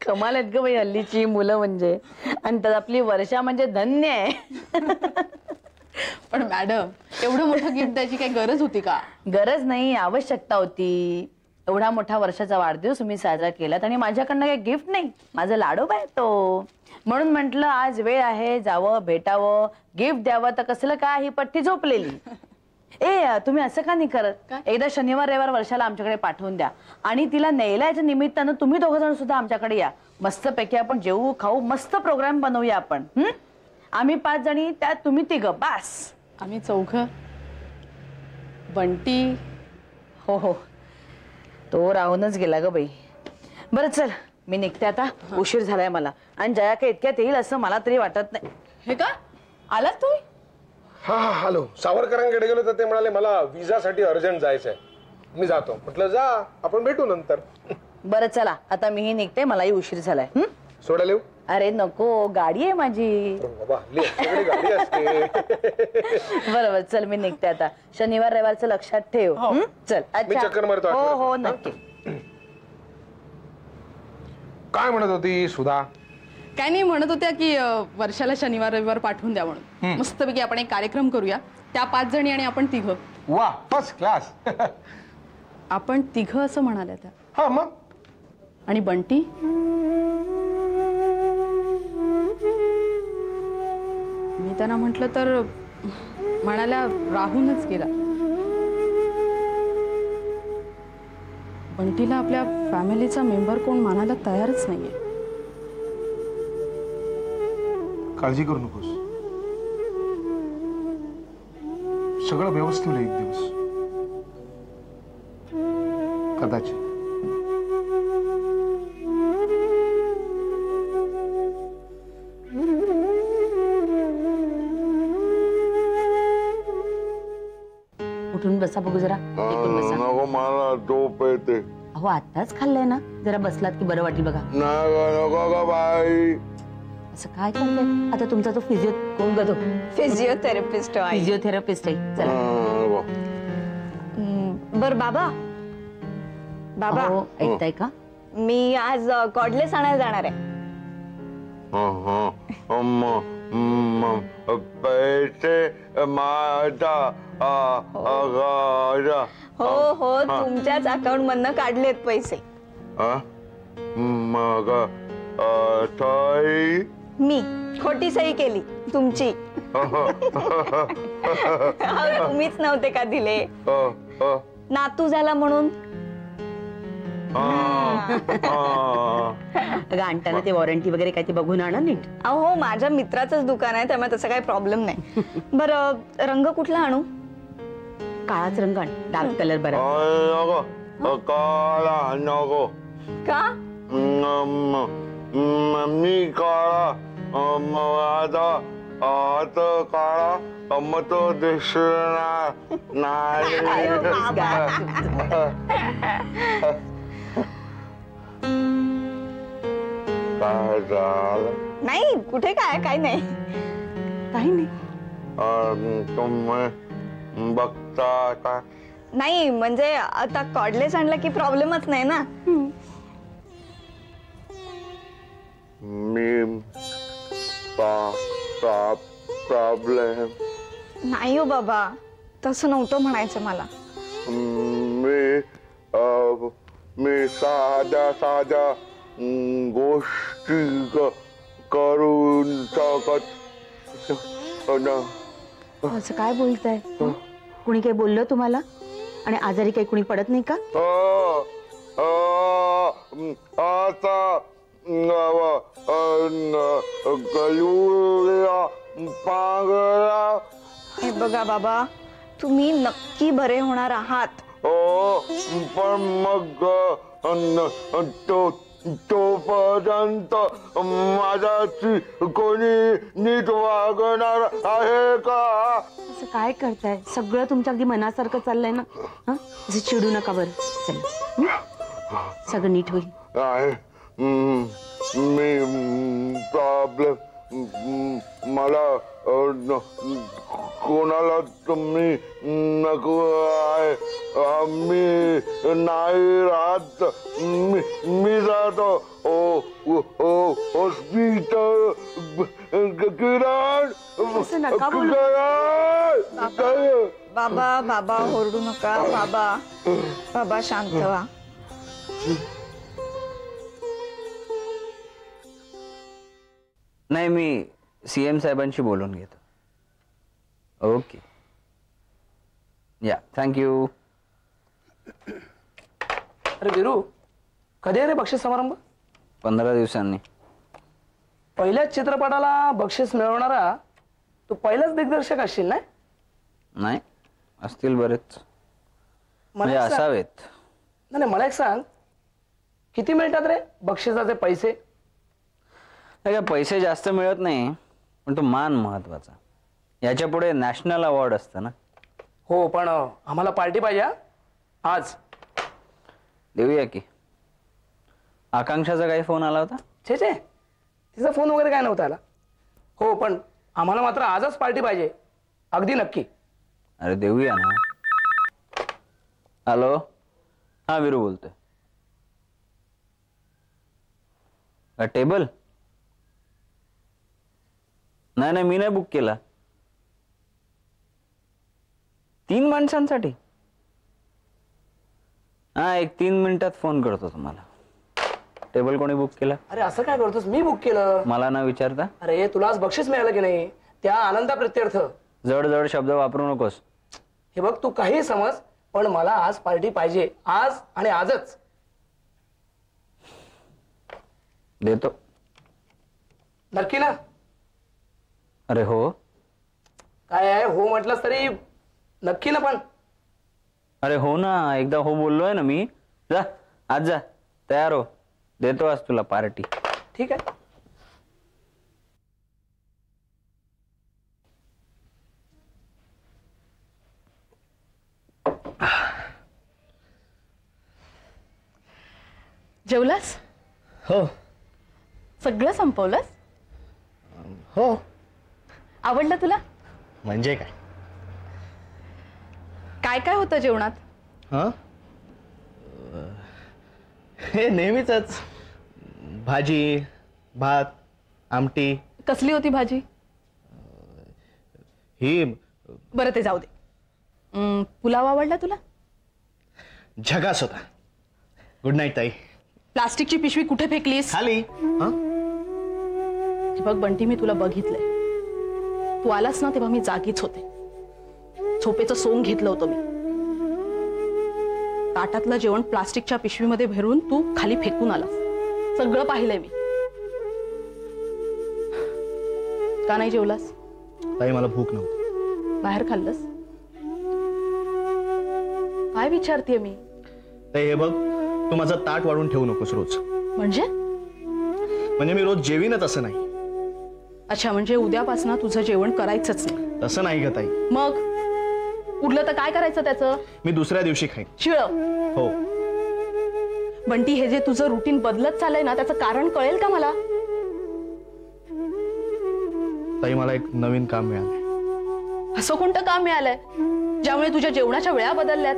कमाल आहेत ग बाई हल्लीची मुलं म्हणजे. आणि त्यात आपली वर्षा म्हणजे धन्य आहे. पण मॅडम एवढं मोठं गिफ्ट द्यायची काही गरज होती का? गरज नाही, आवश्यकता होती. एवढा मोठा वर्षाचा वाढदिवस तुम्ही साजरा केलात आणि माझ्याकडनं काही गिफ्ट नाही, माझं लाडोबा आहे तो. म्हणून म्हटलं आज वेळ आहे, जावं भेटावं, गिफ्ट द्यावं. तर कसलं काय ही पट्टी झोपलेली. तुम्ही असं का नाही करत, एकदा शनिवार रविवार वर्षाला आमच्याकडे पाठवून द्या आणि तिला न्यायलाच्या निमित्तानं तुम्ही दोघं जण सुद्धा आमच्याकडे या. मस्त पैकी आपण जेवू खाऊ, मस्त प्रोग्राम बनवूया आपण. आम्ही 5 जणी, त्यात तुम्ही 3, बास. आम्ही 4. बंटी? हो, तो राहूनच गेला ग बाई. बरं चल, मी निघते आता, उशीर झालाय मला. आणि जया काय इतक्यात येईल असं मला तरी वाटत नाही. हे का आलात तुम्ही? हा हॅलो. सावरकरांकडे गेलो तर ते म्हणाले मला विजासाठी अर्जंट जायचंय. मी जातो. म्हटलं जा, आपण भेटू नंतर. बरं चला, आता मीही निघते, मलाही उशीर झालाय. सोडायला येऊ? अरे नको, गाडी आहे माझी. बाबा हल्ली गाडी असते. बरोबर, चल मी निघते आता. शनिवार रविवारचं लक्षात ठेव. चल. मी चक्कर मारतो. हो नक्की. काय म्हणत होती सुधा? काय नाही, म्हणत होत्या की वर्षाला शनिवार रविवार पाठवून द्या म्हणून. मस्तपैकी आपण एक कार्यक्रम करूया, त्या 5 जणी आणि आपण 3. वा, फर्स्ट क्लास. आपण 3 असं म्हणाल्या त्या. हा मग. आणि बंटी? मी त्यांना म्हटलं तर म्हणाल्या राहूनच गेला. बंटीला आपल्या फॅमिलीचा मेंबर कोण मानायला तयारच नाहीये. काळजी करू नकोस, सगळं व्यवस्थित होईल एक दिवस कदाचित. उठून बसा बघू जरा. नको, मला झोप येते. अहो आताच खाल्लंय ना, जरा बसलात की बरं वाटेल बघा. नको ग बाई. असं काय करताय आता? तुमचा तो कोण ग? तो फिजिओथेरपिस्ट आहे. फिजिओथेरपिस्ट आहे. चला. बर बाबा ऐकताय का? मी आज कॉर्डलेस आणायला जाणार आहे. पैसे माझा हो तुमच्याच अकाउंट मधनं काढलेत पैसे. मग मी खोटी सही केली तुमची. तुम्हीच नव्हते का दिले? नातू झाला म्हणून. आणताना ते वॉरंटी वगैरे काय ते बघून आणा नीट. अहो माझ्या मित्राचंच दुकान आहे, त्यामुळे तसं काही प्रॉब्लेम नाही. बरं रंग कुठला आणू? काळाच रंग आण, डार्क कलर बरा. काळा नको. का? मी काळा आता काळा मग तो दिसणार नाही. काय झालं? नाही कुठे काय काही नाही. काही नाही. तुम्ही बघता का? नाही म्हणजे आता कॉर्डलेस आणला की प्रॉब्लेमच नाही ना. मी प्रॉब्लेम नाही हो बाबा, तसं नव्हतं म्हणायचं मला. मी साध्या गोष्टी करून शकत. असं काय बोलताय? कुणी काही बोललं तुम्हाला? आणि आजारी काही कुणी पडत नाही का? आता हे बघा बाबा, तुम्ही नक्की बरे होणार आहात. पण मग तोपर्यंत माझ्याची कोणी नीट वागणार आहे का? असं काय करताय? सगळं तुमच्या अगदी मनासारखं चाललंय ना. असं चिडू नका बरं. चला, सगळं नीट होईल. मी प्रॉब्लेम मला कोणाला तुम्ही नको आहे. मी नाही राहत. मी जातो. का बोलू? बाबा बाबा ओरडू नका बाबा. बाबा शांत व्हा. नाही, मी CM साहेबांशी बोलून घेतो. ओके, या, थँक्यू. अरे वीरू, कधी आहे रे बक्षीस समारंभ? 15 दिवसांनी. पहिल्याच चित्रपटाला बक्षीस मिळवणारा तू पहिलाच दिग्दर्शक असशील ना? नाही, असतील बरेच, म्हणजे एक सांग- असावेत. नाही, मला एक सांग, किती मिळतात रे बक्षिसाचे पैसे? काय पैसे जास्त मिळत नाही, पण तो मान महत्वाचा. याच्या पुढे नॅशनल अवॉर्ड असतं ना. हो, पण आम्हाला पार्टी पाहिजे हा? आज. देऊया की. आकांक्षाचा काही फोन आला होता? छे तिचा फोन वगैरे काय नव्हता आला. हो, पण आम्हाला मात्र आजच पार्टी पाहिजे, अगदी नक्की. अरे देऊया ना. हॅलो, हा वीरू बोलतोय. टेबल? नाही, मी नाही बुक केला. 3 माणसांसाठी? हा, एक 3 मिनिटात फोन करतो तुम्हाला. टेबल कोणी बुक केला? अरे असं काय करतोस? मी बुक केलं. मला न विचारता? अरे तुला आज बक्षीस मिळालं की नाही, त्या आनंदाप्रित्यर्थ. जड जड शब्द वापरू नकोस. हे बघ, तू काही समज, पण मला आज पार्टी पाहिजे, आज आणि आजच. देतो. नक्की ना? अरे हो. काय आहे, हो म्हटलंस तरी नक्की ना? पण अरे हो ना, एकदा हो बोललोय ना मी. जा, आज जा, तयार हो. देतो आज तुला पार्टी. ठीक आहे. जेवलास? हो सगळं संपवलंस? हो. आवडलं तुला? म्हणजे काय? काय काय होतं जेवणात? हां, हे नेहमीच. भाजी, भात, आमटी. कसली होती भाजी? ही बरं ते जाऊ दे. पुलाव आवडला तुला? झकास होता. गुड नाईट ताई. प्लास्टिकची पिशवी कुठे फेकलीस? खाली. हां, हे बघ बंटी, मी तुला बघितलंय. तू आलास ना तेव्हा मी जागीच होते. झोपेचं सोंग घेतलं होतं मी. ताटातलं जेवण प्लास्टिकच्या पिशवीमध्ये भरून तू खाली फेकून आलास. सगळं पाहिलंय मी. का नाही जेवलास? ताई मला भूक नव्हती. बाहेर खाल्लंस? काय विचारतेय मी? ताई हे बघ, तू माझं ताट वाढून ठेवू नकोस रोज. म्हणजे मी रोज जेवीनच असं नाही. अच्छा, म्हणजे उद्यापासून तुझं जेवण करायचंच नाही? तसं नाही का ताई. मग उरलं तर काय करायचं त्याचं? मी दुसऱ्या दिवशी खाईन. शिळ. हो. बंटी, हे जे तुझं रुटीन बदलत चाललंय ना, त्याचं कारण कळेल का मला? ताई मला एक नवीन काम मिळालंय. असं कोणतं काम मिळालंय ज्यामुळे तुझ्या जेवणाच्या वेळा बदलल्यात?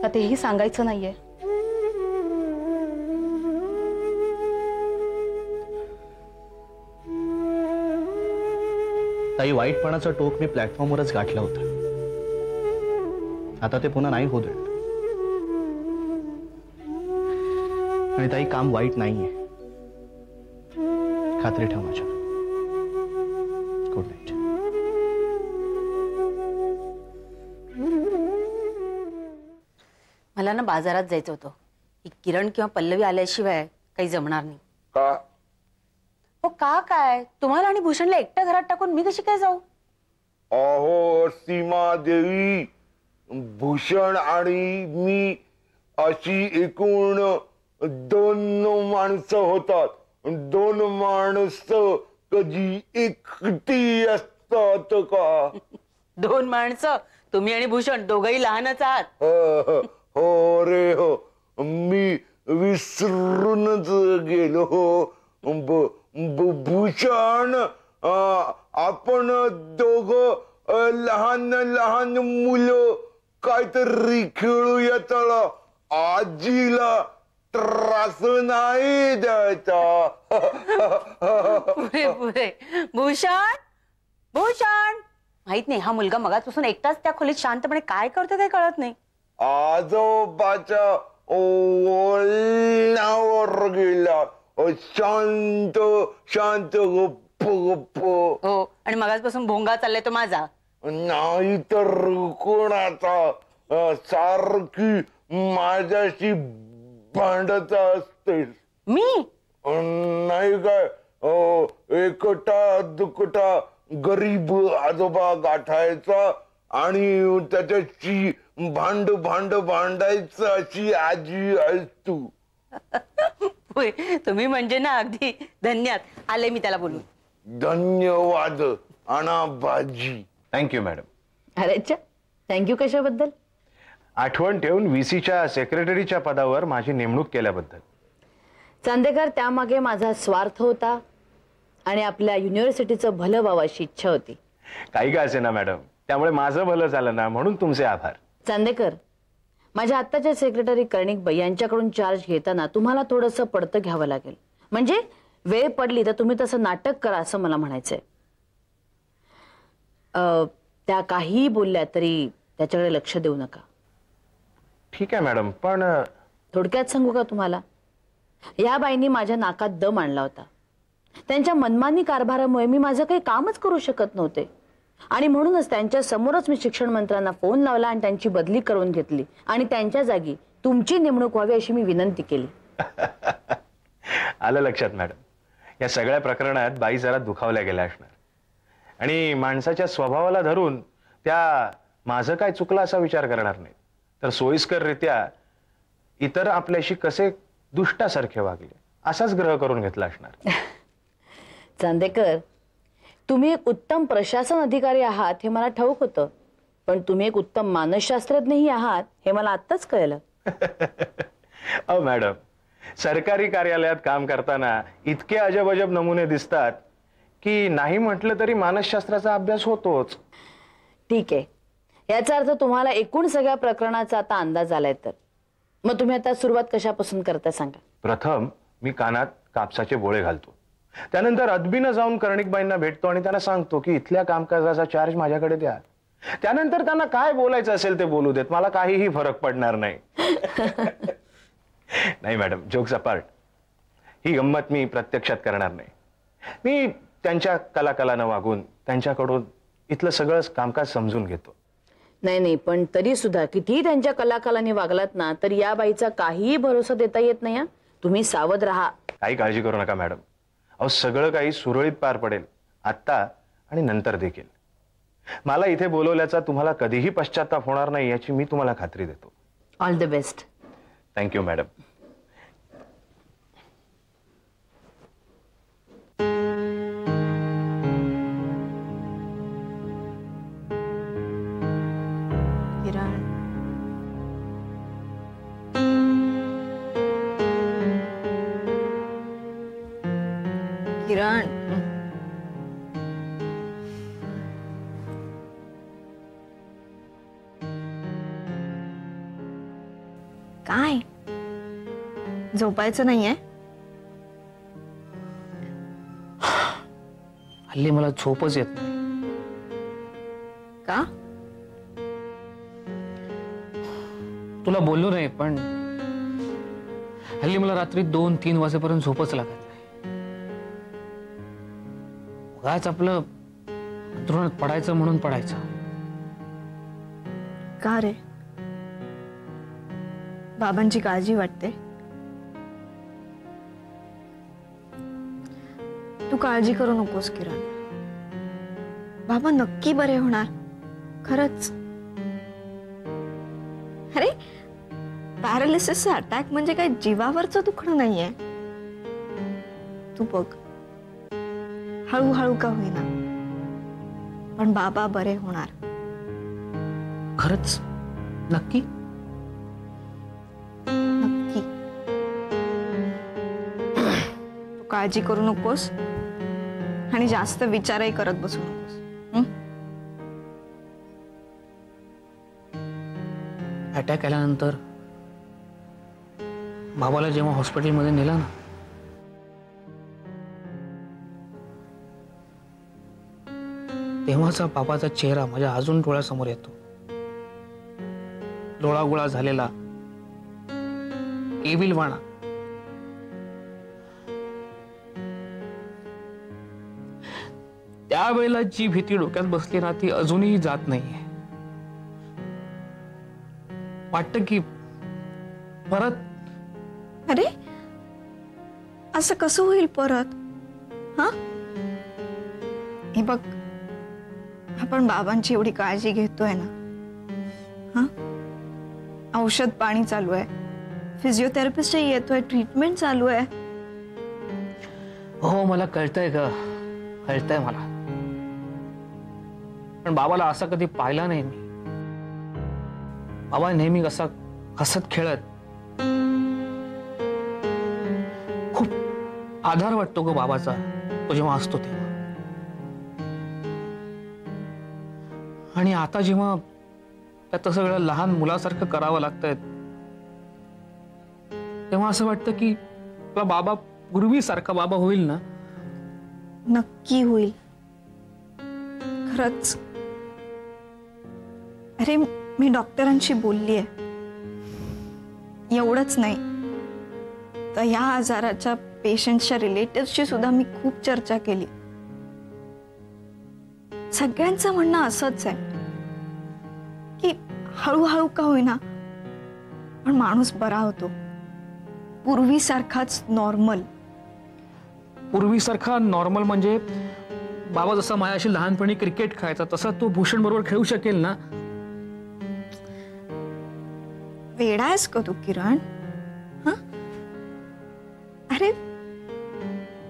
का तेही सांगायचं नाहीये? ताई, वाईटपणाचं टोक मी प्लॅटफॉर्मवरच गाठलं होतं. आता ते पुन्हा नाही होत. आणि ताई, काम वाईट नाहीये. खात्री ठेव माझ्या. Good night. मला ना बाजारात जायचं होतं. ही किरण किंवा पल्लवी आल्याशिवाय काही जमणार नाही. का? हो का काय? तुम्हाला आणि भूषणला एकटं घरात टाकून मी कशी काय जाऊ? अहो सीमा देवी, भूषण आणि मी अशी एकूण 2 माणसं होतात. 2 माणसं कधी एकटी असतात का? 2 माणसं? तुम्ही आणि भूषण दोघंही लहानच आहात. हो रे हो, मी विसरूनच गेलो. भूषण, आपण दोघं लहान लहान मुलं काहीतरी खेळूया. चला, आजीला त्रास नाही द्यायचा. पुरे पुरे. भूषण भूषण, माहित नाही हा मुलगा मगाचपासून एकटाच त्या खोलीत शांतपणे काय करतो काही कळत नाही. आजोबाच्या ओळणावर गेला. शांत शांत गप्प गप्प. हो, आणि मगाचपासून भोंगा चाललाय तो माझा. नाही तर कोणाचा. सारखी माझ्याशी भांडत असतेस. मी नाही काय, एकटा दुकटा गरीब आजोबा गाठायचा आणि त्याच्याशी भांडायचं अशी आजी आहेस तू. होय, तुम्ही म्हणजे ना अगदी धन्यात. आले मी त्याला बोलून. धन्यवाद अनाबाजी. Thank you madam. अरे अच्छा, थँक्यू कशाबद्दल? आठवण ठेवून VCच्या सेक्रेटरीच्या पदावर माझी नेमणूक केल्याबद्दल. चांदेकर, त्यामागे माझा स्वार्थ होता आणि आपल्या युनिव्हर्सिटीचं भलं व्हावं अशी इच्छा होती. काही का असे ना मॅडम, त्यामुळे माझं भलं झालं ना, म्हणून तुमचे आभार. चांदेकर, माझ्या आत्ताच्या सेक्रेटरी कर्णिकबाई यांच्याकडून चार्ज घेताना तुम्हाला थोडंसं पडतं घ्यावं लागेल. म्हणजे वेळ पडली तर तुम्ही तसं नाटक करा असं मला म्हणायचंय. त्या काहीही बोलल्या तरी त्याच्याकडे लक्ष देऊ नका. ठीक आहे मॅडम, पण थोडक्यात सांगू का तुम्हाला, या बाईंनी माझ्या नाकात दम आणला होता. त्यांच्या मनमानी कारभारामुळे मी माझं काही कामच करू शकत नव्हते आणि म्हणूनच त्यांच्या समोरच मी शिक्षण मंत्र्यांना फोन लावला आणि त्यांची बदली करून घेतली आणि त्यांच्या जागी तुमची नेमणूक व्हावी अशी मी विनंती केली. आलं लक्षात मॅडम. या सगळ्या प्रकरणात बाई जरा दुखावल्या गेल्या असणार आणि माणसाच्या स्वभावाला धरून त्या माझं काय चुकलं असा विचार करणार नाही, तर सोयीस्कररित्या इतर आपल्याशी कसे दुष्टासारखे वागले असाच ग्रह करून घेतला असणार. चांदेकर, तुम्ही एक उत्तम प्रशासन अधिकारी आहात हे मला ठाऊक होतं, पण तुम्ही एक उत्तम मानसशास्त्रज्ञही आहात हे मला आत्ताच कळलं. अहो मॅडम, सरकारी कार्यालयात काम करताना इतके अजब अजब नमुने दिसतात की नाही म्हटलं तरी मानसशास्त्राचा अभ्यास होतोच. ठीक आहे, याचा अर्थ तुम्हाला एकूण सगळ्या प्रकरणाचा आता अंदाज आलाय. तर मग तुम्ही आता सुरुवात कशापासून करता सांगा. प्रथम मी कानात कापसाचे बोळे घालतो, त्यानंतर अदबीनं जाऊन कर्णिकबाईंना भेटतो आणि त्यांना सांगतो की इथल्या कामकाजाचा चार्ज माझ्याकडे द्या. त्यानंतर त्यांना काय बोलायचं असेल ते बोलू देत, मला काहीही फरक पडणार नाही. नाही मॅडम, जोक्स अपार्ट, ही गंमत मी प्रत्यक्षात करणार नाही. मी त्यांच्या कलाकलानं वागून त्यांच्याकडून इथलं सगळं कामकाज समजून घेतो. नाही नाही, पण तरी सुद्धा कितीही त्यांच्या कलाकालाने वागलात ना तर या बाईचा काहीही भरोसा देता येत नाही. तुम्ही सावध राहा. काही काळजी करू नका मॅडम. अहो, सगळं काही सुरळीत पार पडेल, आत्ता आणि नंतर देखील. मला इथे बोलवल्याचा तुम्हाला कधीही पश्चाताप होणार नाही याची मी तुम्हाला खात्री देतो. All the best. Thank you madam. Kiran, काय झोपायचं नाहीये? हल्ली मला झोपच येत नाही. का? तुला बोललो नाही, पण हल्ली मला रात्री 2-3 वाजेपर्यंत झोपच लागत नाही. उगाच आपलं अंथरुणात पडायचं म्हणून पडायचं. का रे? बाबांची काळजी वाटते? तू काळजी करू नकोस किरण. बाबा नक्की बरे होणार, खरंच. अरे, पॅरालिसिसचा अटॅक म्हणजे काय जीवावरचं दुखणं नाहीये. तू बघ, हळूहळू का होईना पण बाबा बरे होणार. खरंच? नक्की? नक्की. तू काळजी करू नकोस आणि जास्त विचारही करत बसू नकोस. अटॅक आल्यानंतर बाबाला जेव्हा हॉस्पिटलमध्ये नेलं ना, तेव्हाचा बाबाचा चेहरा माझ्या अजून डोळ्यासमोर येतो. डोळागोळा झालेला, केविलवाणा. त्यावेळेला जी भीती डोक्यात बसली ना, ती अजूनही जात नाहीये. वाटतं की परत. अरे असं कसं होईल परत? हा, हे बघ, आपण बाबांची एवढी काळजी घेतोय ना, हा, औषध पाणी चालू आहे, फिजिओथेरपिस्ट येतोय, ट्रीटमेंट चालू आहे. हो, मला कळतंय ग, कळतंय मला. पण बाबाला असा कधी पाहिला नाही मी. बाबा नेहमी कसा हसत खेळत, खूप आधार वाटतो ग बाबाचा तो जेव्हा असतो तेव्हा. आणि आता जेव्हा त्यात सगळं लहान मुलासारखं करावं लागतंय, तेव्हा असं वाटतं की आपला बाबा पूर्वीसारखा बाबा होईल ना. नक्की होईल, खरंच. अरे मी डॉक्टरांशी बोलली आहे. एवढंच नाही तर या आजाराच्या पेशंटच्या रिलेटिव्हशी सुद्धा मी खूप चर्चा केली. सगळ्यांचं म्हणणं असंच आहे की हळूहळू का होईना पण माणूस बरा होतो, पूर्वीसारखाच नॉर्मल. पूर्वीसारखा नॉर्मल म्हणजे बाबा जसा माझ्याशी लहानपणी क्रिकेट खेळायचा तसा तो भूषण बरोबर खेळू शकेल ना. वेडा आहेस का तू किरण? हा, अरे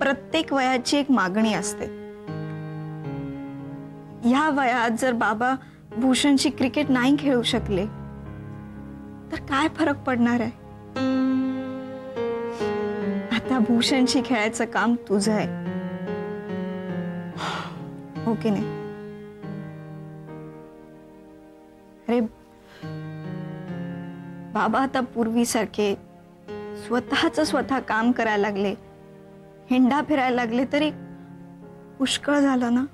प्रत्येक वयाची एक मागणी असते. या वयात जर बाबा भूषणची क्रिकेट नाही खेळू शकले तर काय फरक पडणार आहे? आता भूषणशी खेळायचं काम तुझं आहे, हो की नाही? अरे बाबा आता पूर्वीसारखे स्वतः काम करायला लागले, हिंडा फिरायला लागले तरी पुष्कळ झालं ना.